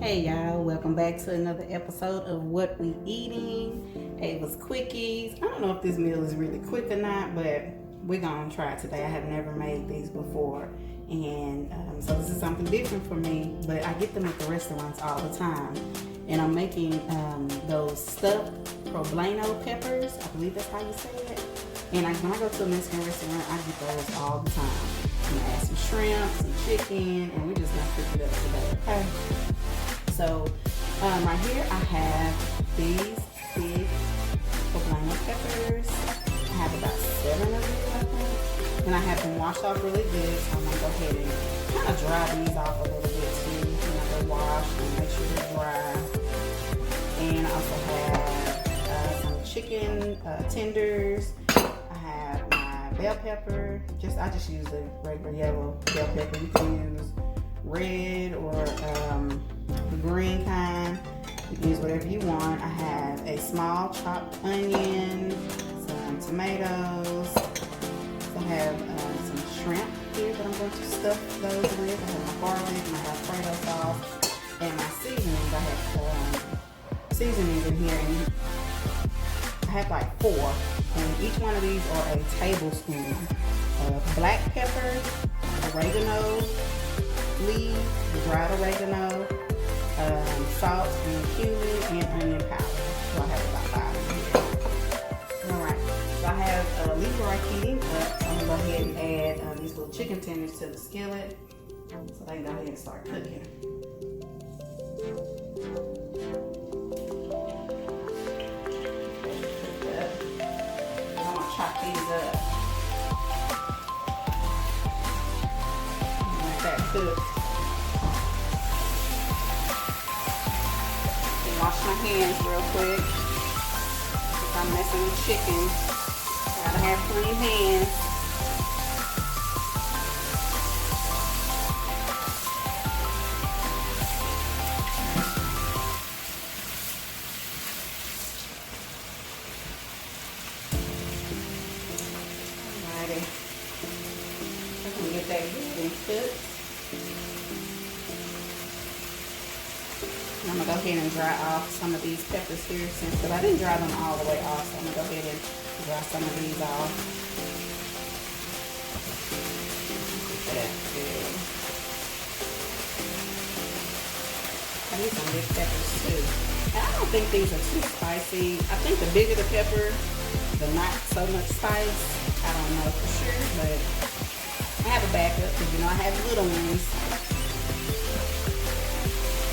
Hey y'all, welcome back to another episode of What We Eating. Ava's Quickies. I don't know if this meal is really quick or not, but we're gonna try it today. I have never made these before, and so this is something different for me, but I get them at the restaurants all the time. And I'm making those stuffed Poblano peppers. I believe that's how you say it. And when I go to a Mexican restaurant, I get those all the time. I'm gonna add some shrimp, some chicken, and we're just gonna cook it up today, okay? So right here I have these big Poblano peppers. I have about 7 of these, I think. And I have them washed off really good, so I'm gonna go ahead and kind of dry these off a little bit too. They're washed and make sure they're dry. And I also have some chicken tenders. I have my bell pepper. I just use the regular yellow bell pepper. You can use red or the green kind. You can use whatever you want. I have a small chopped onion, some tomatoes. I have some shrimp here that I'm going to stuff those with. I have my garlic, my Alfredo sauce, and my seasonings. I have seasonings in here, and I have like 4, and each one of these are a tablespoon of black pepper, oregano leaves, dried oregano, salt and cumin, and onion powder. So I have about 5 in here. Alright, so I have Leroy heating up. I'm going to go ahead and add these little chicken tenders to the skillet so they can go ahead and start cooking. I'm going to chop these up. Let that cook. Wash my hands real quick. If I'm messing with chicken, gotta have clean hands. Alrighty. I'm gonna get that good and cooked. I'm gonna go ahead and dry off some of these peppers here, because I didn't dry them all the way off, so I'm gonna go ahead and dry some of these off. That's good. I need some big peppers too. And I don't think these are too spicy. I think the bigger the pepper, the not so much spice. I don't know for sure, but I have a backup because I have little ones.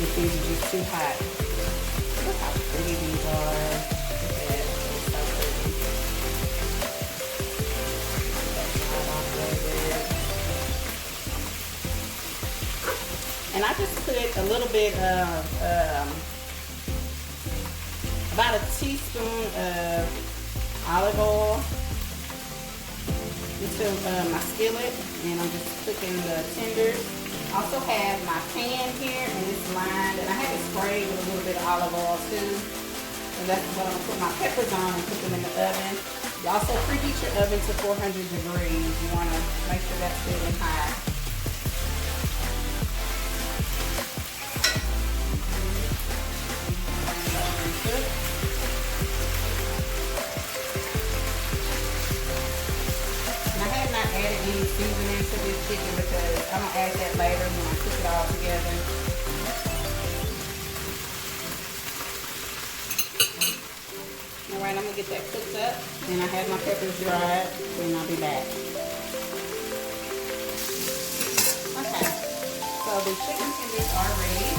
If these are just too hot. Look how pretty these are. Look at that. It's so pretty. And I just put a little bit of, about a teaspoon of olive oil into my skillet, and I'm just cooking the tenders. I also have my pan here, and it's lined, and I have it sprayed with a little bit of olive oil too. And that's what I'm gonna put my peppers on and put them in the oven. You also preheat your oven to 400 degrees. You wanna make sure that's good and hot. Added any seasoning to this chicken because I'm going to add that later when I cook it all together. Alright, I'm going to get that cooked up, and I have my peppers dried, and I'll be back. Okay, so the chicken tenders are ready.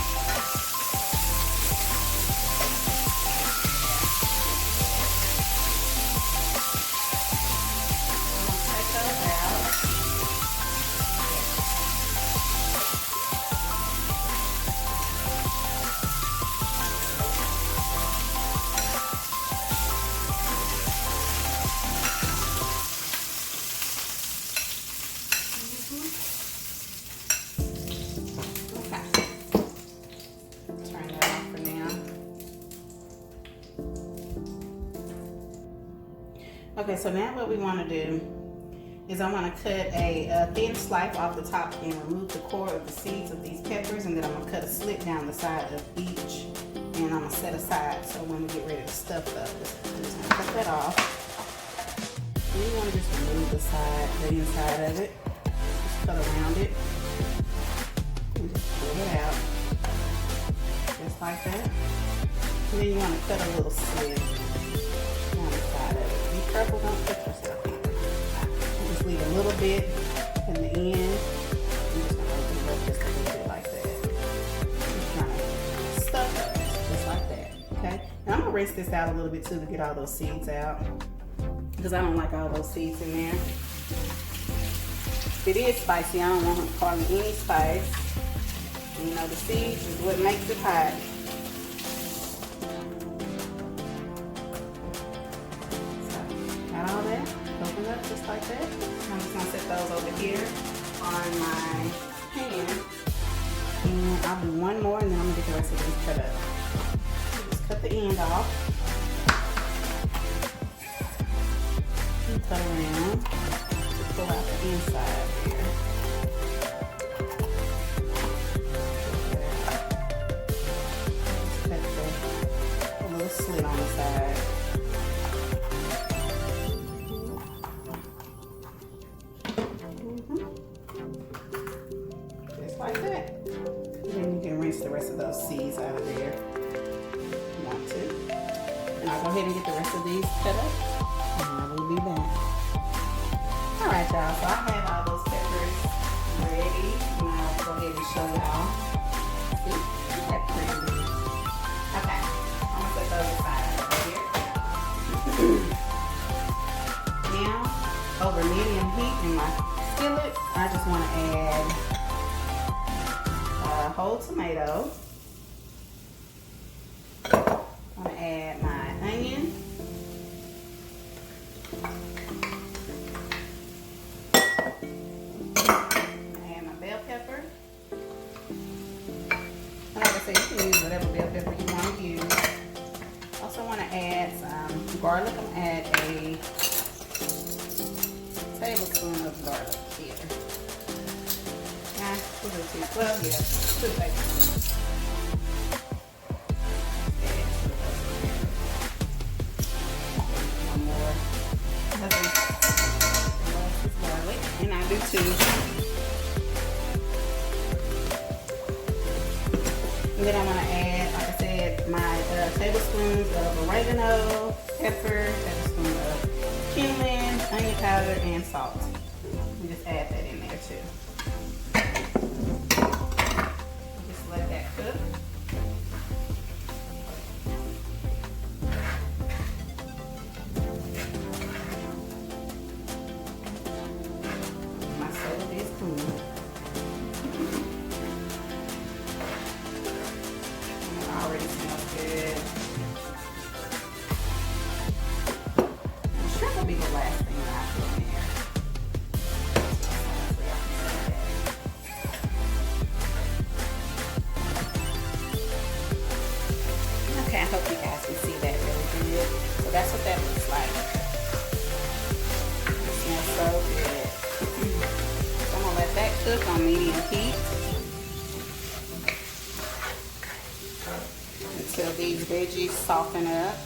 Okay, so now what we want to do is I'm going to cut a thin slice off the top and remove the core of the seeds of these peppers, and then I'm going to cut a slit down the side of each, and I'm going to set aside so when we get ready to stuff those, I'm just going to cut that off. And you want to just remove the inside of it, just cut around it, and just pull it out, just like that. And then you want to cut a little slit down the side of it. Be careful, don't cut yourself here. Just leave a little bit in the end. I'm just going to open it up just a little bit like that. Just trying to stuff it just like that, okay? Now I'm going to rinse this out a little bit too to get all those seeds out, because I don't like all those seeds in there. If it is spicy, I don't want hardly any spice. And, you know, the seeds is what makes it hot. All that, open up just like that. I'm just gonna set those over here on my pan, and I'll do one more, and then I'm gonna get the rest of these cut up. Just cut the end off, and cut around to pull out the inside here. Just cut a little slit on the side. Like that. And then you can rinse the rest of those seeds out of there if you want to. And I'll go ahead and get the rest of these cut up, and I will be back. Alright y'all, so I have all those peppers ready, and I'll go ahead and show y'all. See, that's pretty good. Okay, I'm gonna put those aside over here. Now, over medium heat in my skillet, I just want to add a whole tomato. I'm going to add my onion. Add my bell pepper. And like I said, you can use whatever bell pepper you want to use. Also want to add some garlic. I'm going to add a tablespoon of garlic here. Well, yeah, 2 tablespoons. One more. This garlic, and I do too. And then I'm going to add, like I said, my tablespoons of oregano, pepper, tablespoon of cumin, onion powder, and salt. And just add that in there too. Let that cook. My soda is cool. It already smells good. And shrimp will be the last thing that I put in there. Okay, I hope you guys can see that really good. So that's what that looks like. It smells so good. So I'm gonna let that cook on medium heat until these veggies soften up.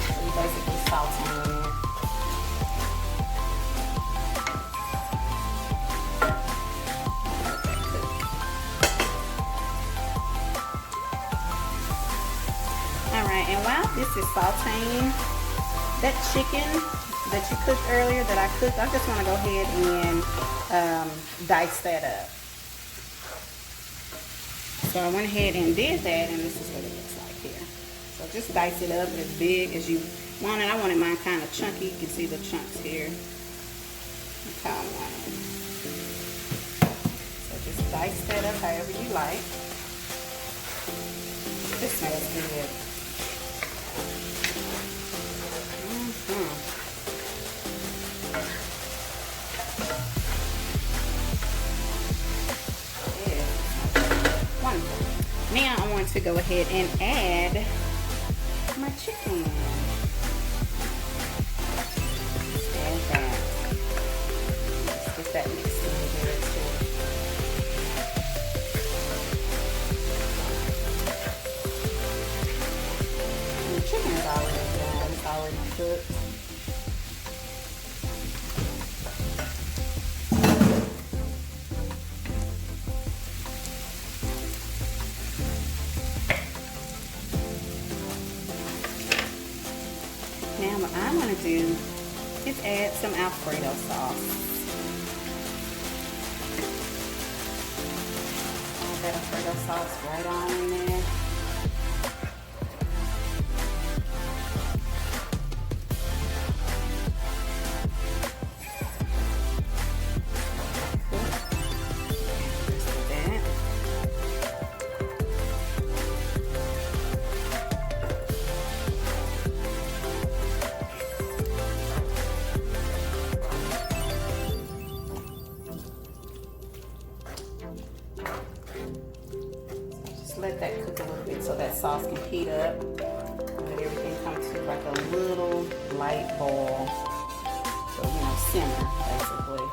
So you basically sauteing it. And while this is sauteing, that chicken that you cooked earlier that I cooked, I just want to go ahead and dice that up. So I went ahead and did that, and this is what it looks like here. So just dice it up as big as you want it. I wanted mine kind of chunky. You can see the chunks here. That's how I want it. So just dice that up however you like. This smells good. to go ahead and add my chicken. Add that. Let's get that mixed in here too. And the chicken is already done. It's already cooked. Now what I'm going to do is add some Alfredo sauce. Add that Alfredo sauce right on in there. Let that cook a little bit so that sauce can heat up. Let everything come to like a little light boil. So, you know, simmer basically.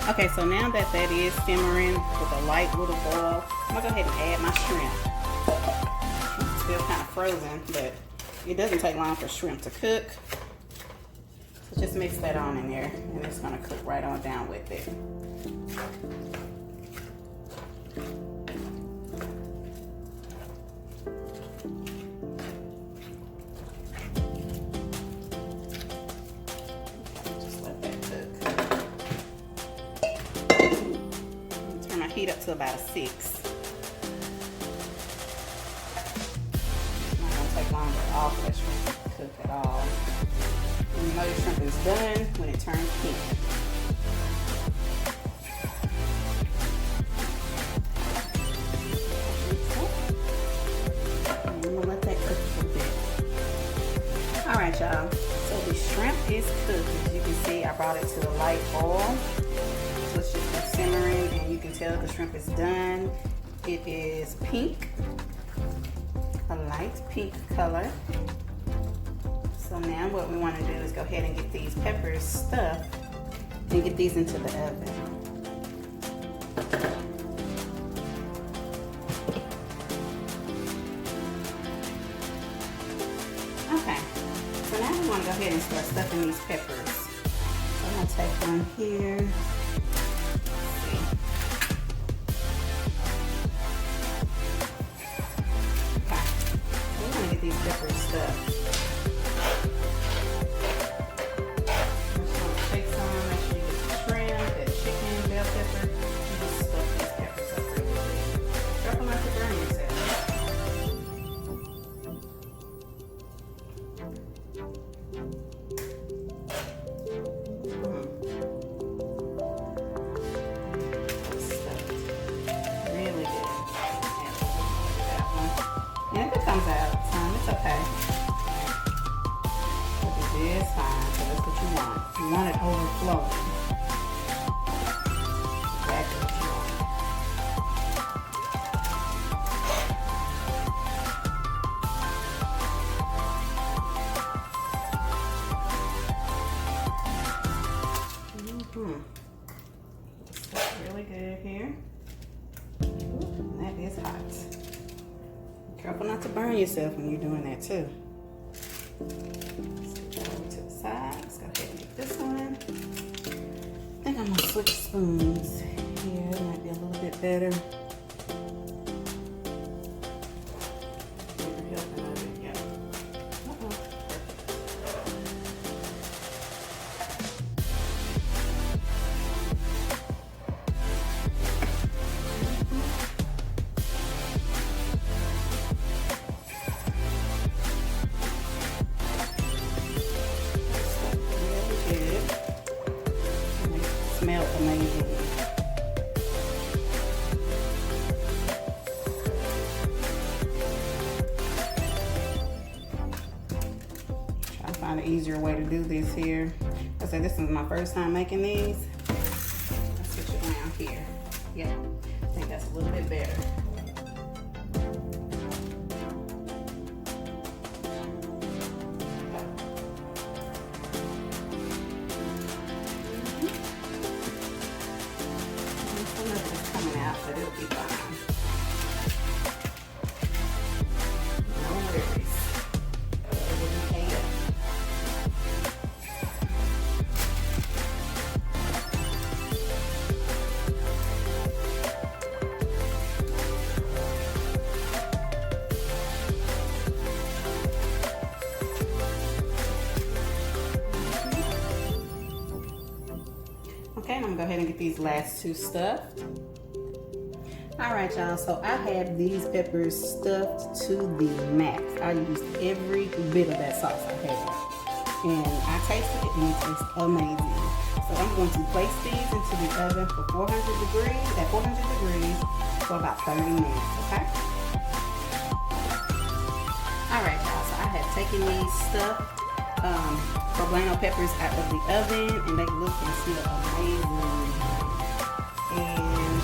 Okay, so now that that is simmering with a light little boil, I'm gonna go ahead and add my shrimp. It's still kind of frozen, but it doesn't take long for shrimp to cook. So just mix that on in there, and it's gonna cook right on down with it. Just let that cook. Turn my heat up to about a 6. Long for all that shrimp to cook at all. And you know your shrimp is done when it turns pink. And I'm gonna let that cook a bit. Alright, y'all. So the shrimp is cooked. As you can see, I brought it to a light boil. So it's just been simmering, and you can tell the shrimp is done. It is pink. A light pink color. So now what we want to do is go ahead and get these peppers stuffed and get these into the oven. Okay, so now we want to go ahead and start stuffing these peppers. So I'm going to take one here. These peppers stuffed. Take some, make sure you get the shrimp, that chicken, bell pepper. You just stuff these peppers up really good. Careful not to burn yourself. Stuffed. Really good. And if it comes out, it's okay. But it is fine, so that's what you want. You want it overflowing. Exactly what you want. That's really good here. Ooh, that is hot. Careful not to burn yourself when you're doing that too. So over to the side. Let's go ahead and get this one. I think I'm gonna switch spoons here. It might be a little bit better. Smell amazing. here. I said this is my first time making these. Let's switch it around here. Yeah, I think that's a little bit better. But it'll be fine. No worries. Okay, I'm gonna go ahead and get these last two stuffed. All right, y'all, so I have these peppers stuffed to the max. I used every bit of that sauce I had. And I tasted it and it tastes amazing. So I'm going to place these into the oven for 400 degrees for about 30 minutes, okay? All right, y'all, so I have taken these stuffed Poblano peppers out of the oven and they look and smell amazing. And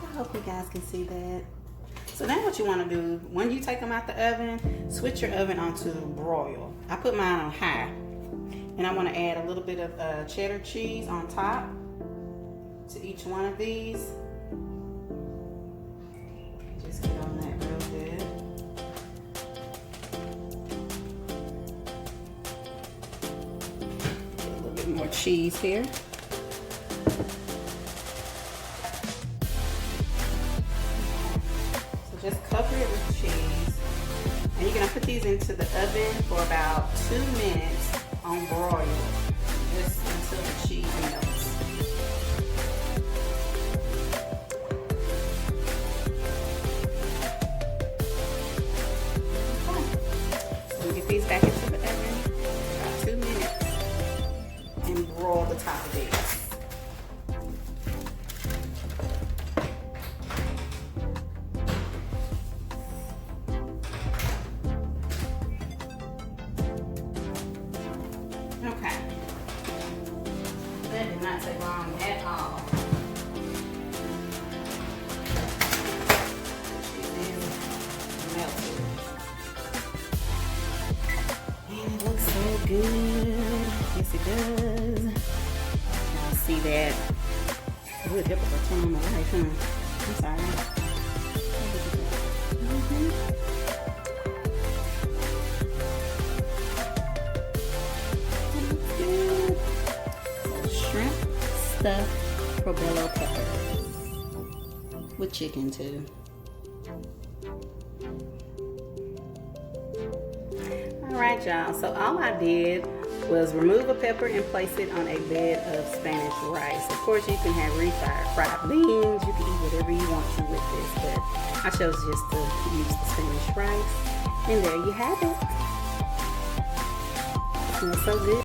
I hope you guys can see that. So now what you want to do, when you take them out the oven, switch your oven onto broil. I put mine on high. And I want to add a little bit of cheddar cheese on top to each one of these. Just get on that real good. Get a little bit more cheese here. Just cover it with cheese. And you're gonna put these into the oven for about 2 minutes on broil, just until the cheese melts. Okay. So we get these back into the oven for about 2 minutes and broil the top of these. Okay, that did not take long at all. She is melted. And it looks so good. Yes, it does. Y'all see that? Ooh, it hit the turn on the right, huh? I'm sorry. Stuffed Poblano peppers with chicken too. Alright, y'all, so all I did was remove a pepper and place it on a bed of Spanish rice. Of course, you can have fried beans, you can eat whatever you want to with this, but I chose just to use the Spanish rice. And there you have it. It smells so good.